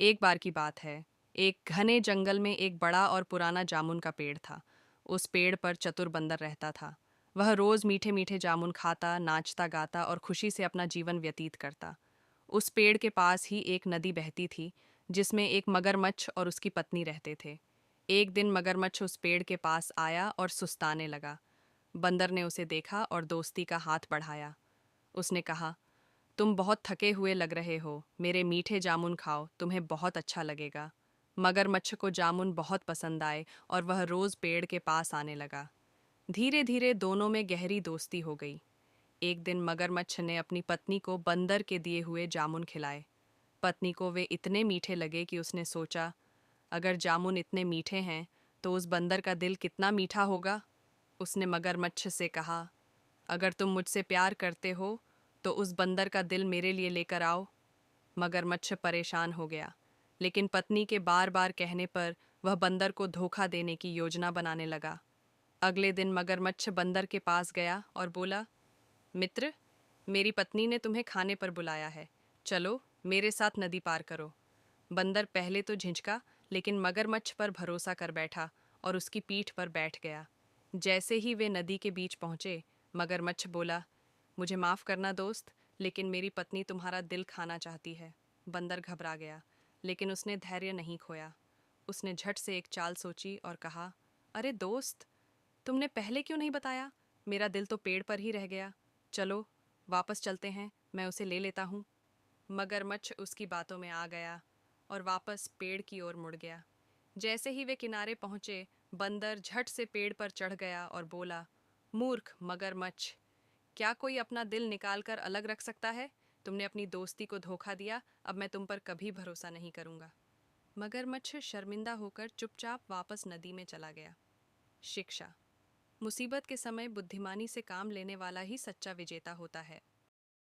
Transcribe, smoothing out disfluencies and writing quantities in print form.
एक बार की बात है। एक घने जंगल में एक बड़ा और पुराना जामुन का पेड़ था। उस पेड़ पर चतुर बंदर रहता था। वह रोज मीठे मीठे जामुन खाता, नाचता गाता और खुशी से अपना जीवन व्यतीत करता। उस पेड़ के पास ही एक नदी बहती थी, जिसमें एक मगरमच्छ और उसकी पत्नी रहते थे। एक दिन मगरमच्छ उस पेड़ के पास आया और सुस्ताने लगा। बंदर ने उसे देखा और दोस्ती का हाथ बढ़ाया। उसने कहा, तुम बहुत थके हुए लग रहे हो, मेरे मीठे जामुन खाओ, तुम्हें बहुत अच्छा लगेगा। मगरमच्छ को जामुन बहुत पसंद आए और वह रोज पेड़ के पास आने लगा। धीरे धीरे दोनों में गहरी दोस्ती हो गई। एक दिन मगरमच्छ ने अपनी पत्नी को बंदर के दिए हुए जामुन खिलाए। पत्नी को वे इतने मीठे लगे कि उसने सोचा, अगर जामुन इतने मीठे हैं तो उस बंदर का दिल कितना मीठा होगा। उसने मगरमच्छ से कहा, अगर तुम मुझसे प्यार करते हो तो उस बंदर का दिल मेरे लिए लेकर आओ। मगरमच्छ परेशान हो गया, लेकिन पत्नी के बार बार कहने पर वह बंदर को धोखा देने की योजना बनाने लगा। अगले दिन मगरमच्छ बंदर के पास गया और बोला, मित्र, मेरी पत्नी ने तुम्हें खाने पर बुलाया है, चलो मेरे साथ नदी पार करो। बंदर पहले तो झिझका, लेकिन मगरमच्छ पर भरोसा कर बैठा और उसकी पीठ पर बैठ गया। जैसे ही वे नदी के बीच पहुंचे, मगरमच्छ बोला, मुझे माफ़ करना दोस्त, लेकिन मेरी पत्नी तुम्हारा दिल खाना चाहती है। बंदर घबरा गया, लेकिन उसने धैर्य नहीं खोया। उसने झट से एक चाल सोची और कहा, अरे दोस्त, तुमने पहले क्यों नहीं बताया? मेरा दिल तो पेड़ पर ही रह गया। चलो वापस चलते हैं, मैं उसे ले लेता हूँ। मगरमच्छ उसकी बातों में आ गया और वापस पेड़ की ओर मुड़ गया। जैसे ही वे किनारे पहुंचे, बंदर झट से पेड़ पर चढ़ गया और बोला, मूर्ख मगरमच्छ, क्या कोई अपना दिल निकाल कर अलग रख सकता है? तुमने अपनी दोस्ती को धोखा दिया, अब मैं तुम पर कभी भरोसा नहीं करूंगा। मगरमच्छ शर्मिंदा होकर चुपचाप वापस नदी में चला गया। शिक्षा: मुसीबत के समय बुद्धिमानी से काम लेने वाला ही सच्चा विजेता होता है।